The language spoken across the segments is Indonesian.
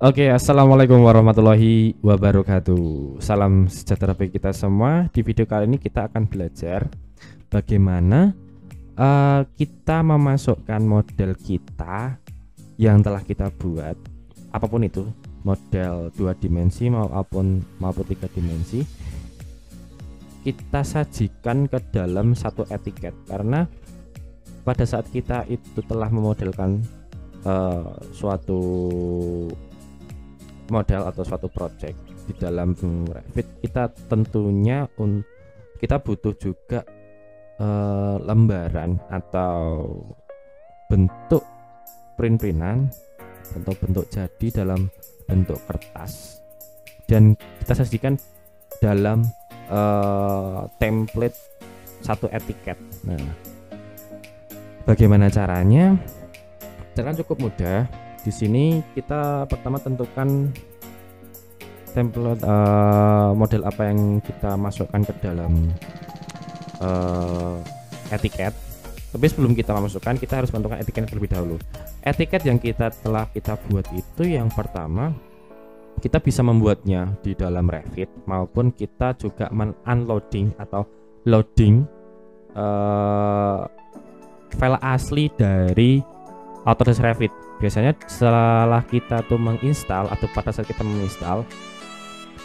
Oke, assalamualaikum warahmatullahi wabarakatuh. Salam sejahtera bagi kita semua. Di video kali ini kita akan belajar bagaimana kita memasukkan model kita yang telah kita buat, apapun itu, model 2 dimensi maupun 3 dimensi, kita sajikan ke dalam satu etiket. Karena pada saat kita itu telah memodelkan suatu model atau suatu project di dalam Revit, kita tentunya kita butuh juga lembaran atau bentuk print-printan atau bentuk jadi dalam bentuk kertas, dan kita sajikan dalam template satu etiket. Nah, bagaimana caranya? Caranya cukup mudah. Di sini kita pertama tentukan template model apa yang kita masukkan ke dalam etiket. Tapi sebelum kita masukkan, kita harus menentukan etiket terlebih dahulu. Etiket yang kita buat itu, yang pertama kita bisa membuatnya di dalam Revit, maupun kita juga unloading atau loading file asli dari Autodesk Revit. Biasanya setelah kita tuh menginstal atau pada saat kita menginstal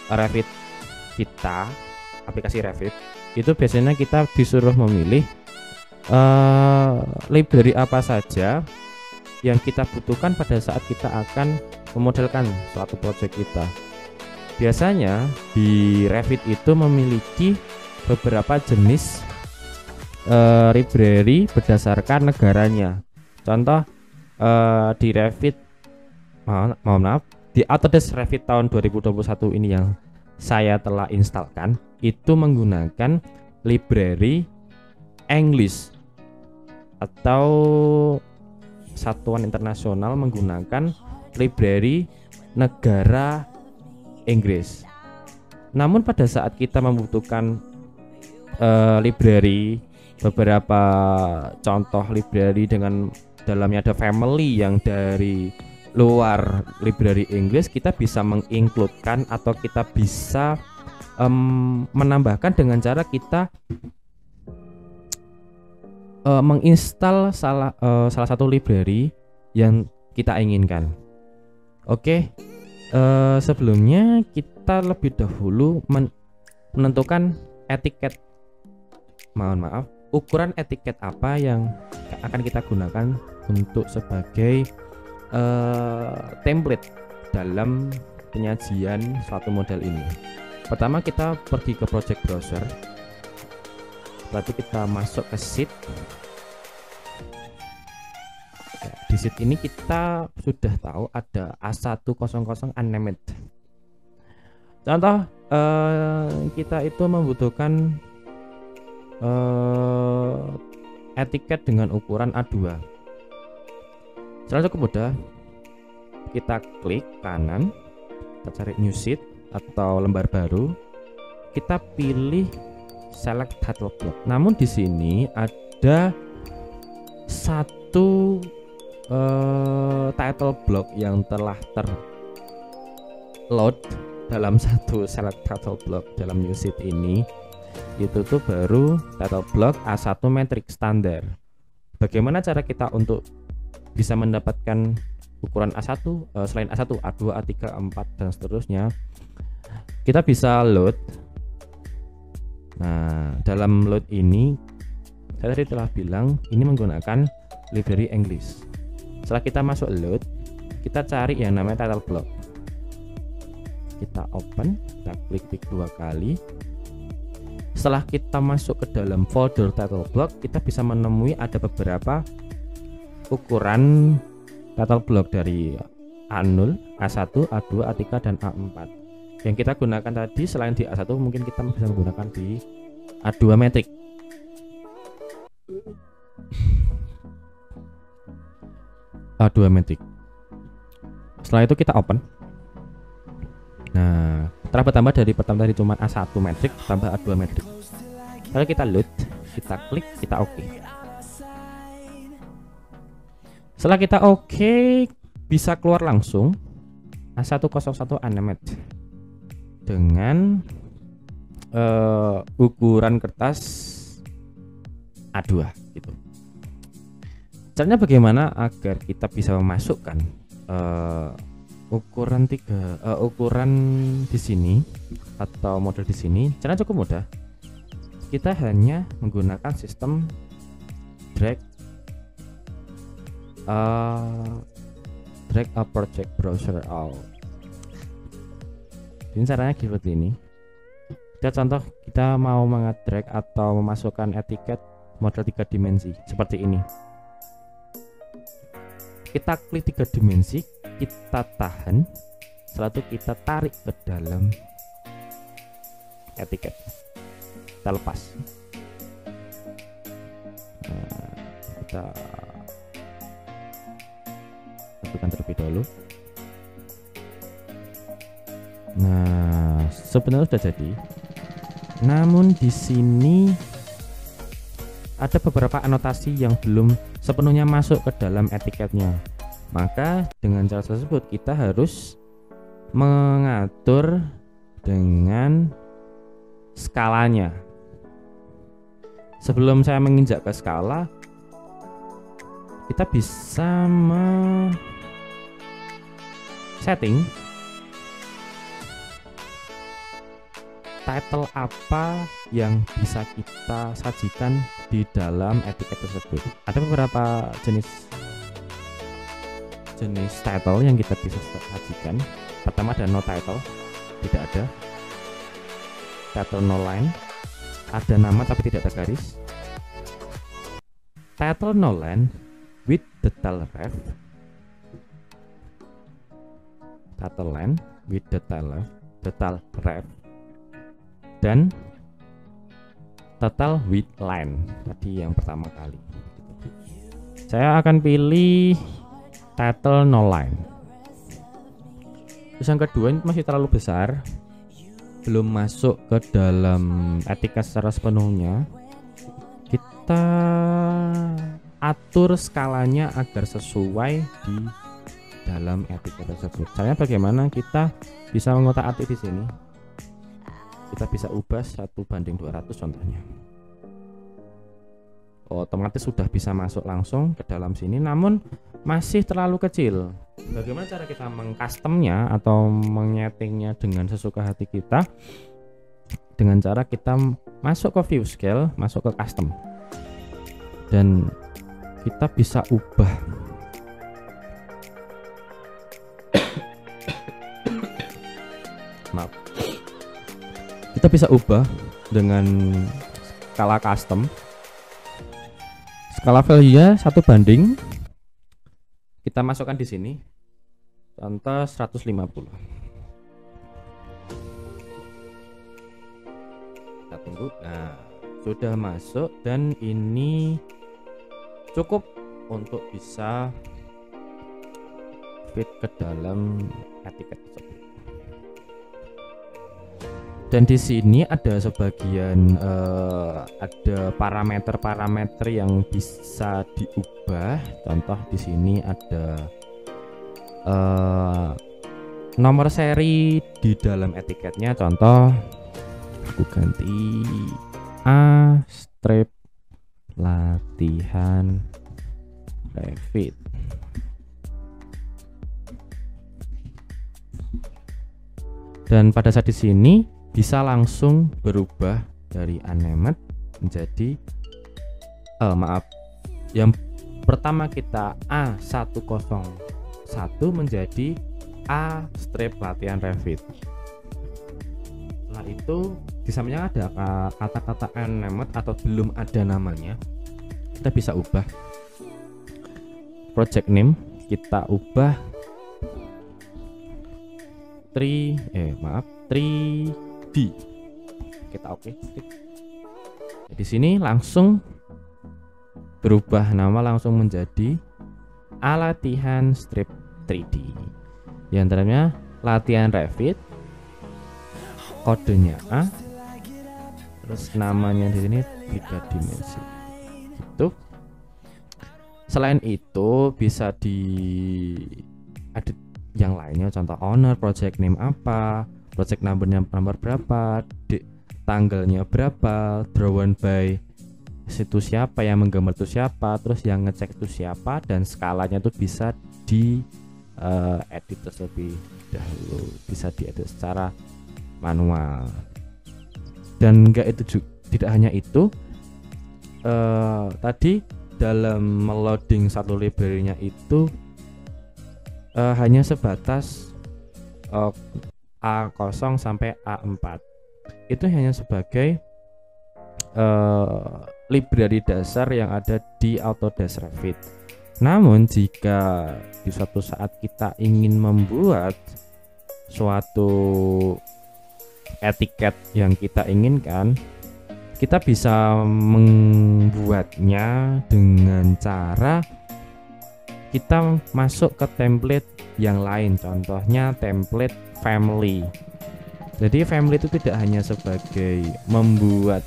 Revit kita, aplikasi Revit, itu biasanya kita disuruh memilih library apa saja yang kita butuhkan pada saat kita akan memodelkan suatu project kita. Biasanya di Revit itu memiliki beberapa jenis library berdasarkan negaranya. Contoh, di Revit, mohon maaf, di Autodesk Revit tahun 2021 ini yang saya telah instalkan, itu menggunakan library English, atau satuan internasional menggunakan library negara Inggris. Namun pada saat kita membutuhkan library, beberapa contoh library dengan dalamnya ada family yang dari luar library Inggris, kita bisa mengincludekan atau kita bisa menambahkan dengan cara kita menginstal salah satu library yang kita inginkan. Oke, sebelumnya kita lebih dahulu menentukan etiket, ukuran etiket apa yang akan kita gunakan untuk sebagai template dalam penyajian suatu model ini. Pertama, kita pergi ke project browser, berarti kita masuk ke sheet. Di sheet ini kita sudah tahu ada A100 unnamed. Contoh, kita itu membutuhkan etiket dengan ukuran A2. Setelah cukup mudah, kita klik kanan, kita cari new sheet atau lembar baru, kita pilih select title block. Namun di sini ada satu title block yang telah terload dalam satu select title block dalam new sheet ini. Itu tuh baru title block A1 metrik standar. Bagaimana cara kita untuk bisa mendapatkan ukuran A1 selain A1, A2, A3, A4 dan seterusnya? Kita bisa load. Nah, dalam load ini saya tadi telah bilang ini menggunakan library English. Setelah kita masuk load, kita cari yang namanya title block. Kita open, kita klik 2 kali. Setelah kita masuk ke dalam folder title block, kita bisa menemui ada beberapa ukuran title block dari A0, A1, A2, A3 dan A4. Yang kita gunakan tadi selain di A1, mungkin kita bisa menggunakan di A2 metrik. A2 metrik. Setelah itu kita open. Nah, telah bertambah dari pertama tadi cuma A1 metrik tambah A2 metrik. Lalu kita load, kita klik, kita oke. Setelah kita oke, bisa keluar langsung A101 animate dengan ukuran kertas A2 gitu. Caranya bagaimana agar kita bisa memasukkan ukuran di sini atau model di sini? Caranya cukup mudah. Kita hanya menggunakan sistem drag a project browser out. Ini caranya seperti ini. Kita contoh, kita mau mengedrag atau memasukkan etiket model 3 dimensi seperti ini. Kita klik 3 dimensi, kita tahan, setelah itu kita tarik ke dalam etiket, kita lepas. Kita lakukan terlebih dahulu. Nah, sebenarnya sudah jadi. Namun di sini ada beberapa anotasi yang belum sepenuhnya masuk ke dalam etiketnya. Maka dengan cara tersebut kita harus mengatur dengan skalanya. Sebelum saya menginjak ke skala, kita bisa setting title apa yang bisa kita sajikan di dalam etiket tersebut. Ada beberapa jenis title yang kita bisa sajikan. Pertama ada no title, tidak ada. Title no line, ada nama tapi tidak ada garis. Title no line with detail ref. Title line with detail ref. Dan total width line tadi yang pertama kali. Saya akan pilih title no line. Terus yang kedua ini masih terlalu besar, belum masuk ke dalam etiket secara sepenuhnya. Kita atur skalanya agar sesuai di dalam etiket tersebut. Caranya bagaimana? Kita bisa mengotak-atik di sini. Kita bisa ubah 1:200 contohnya. Otomatis sudah bisa masuk langsung ke dalam sini, namun masih terlalu kecil. Bagaimana cara kita mengcustomnya atau menyetingnya dengan sesuka hati kita? Dengan cara kita masuk ke view scale, masuk ke custom, dan kita bisa ubah maaf, kita bisa ubah dengan skala custom. Skala value-nya 1:, kita masukkan di sini contoh 150. Kita tunggu. Nah, sudah masuk dan ini cukup untuk bisa fit ke dalam etiket tersebut. Dan di sini ada sebagian ada parameter-parameter yang bisa diubah. Contoh di sini ada nomor seri di dalam etiketnya. Contoh aku ganti A strip latihan Revit. Dan pada saat di sini bisa langsung berubah dari animate menjadi yang pertama kita A101 menjadi A strip latihan Revit. Setelah itu di sampingnya ada kata-kata animate atau belum ada namanya, kita bisa ubah project name, kita ubah 3D. Kita oke. Di sini langsung berubah nama, langsung menjadi A latihan strip 3D. Di antaranya latihan Revit, kodenya A, terus namanya di sini 3 dimensi. Itu. Selain itu bisa yang lainnya, contoh owner, project name apa, project numbernya nomor berapa, tanggalnya berapa, drawn by situ siapa, yang menggambar itu siapa, terus yang ngecek itu siapa, dan skalanya tuh bisa di edit terlebih dahulu, bisa diedit secara manual. Dan enggak itu juga, tidak hanya itu, tadi dalam meloading satu library-nya itu hanya sebatas A0 sampai A4. Itu hanya sebagai library dasar yang ada di Autodesk Revit. Namun jika di suatu saat kita ingin membuat suatu etiket yang kita inginkan, kita bisa membuatnya dengan cara kita masuk ke template yang lain, contohnya template family. Jadi family itu tidak hanya sebagai membuat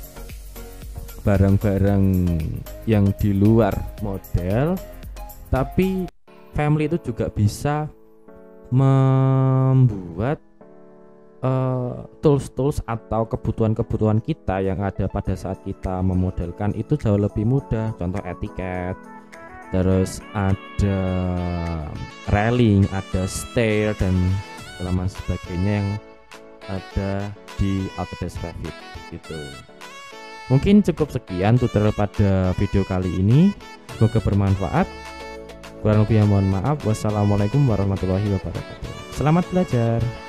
barang-barang yang di luar model, tapi family itu juga bisa membuat tools-tools atau kebutuhan-kebutuhan kita yang ada pada saat kita memodelkan itu jauh lebih mudah. Contoh etiket, terus ada railing, ada stair, dan segala sebagainya yang ada di Autodesk Revit gitu. Mungkin cukup sekian tutorial pada video kali ini, semoga bermanfaat. Kurang lebihnya mohon maaf. Wassalamualaikum warahmatullahi wabarakatuh. Selamat belajar.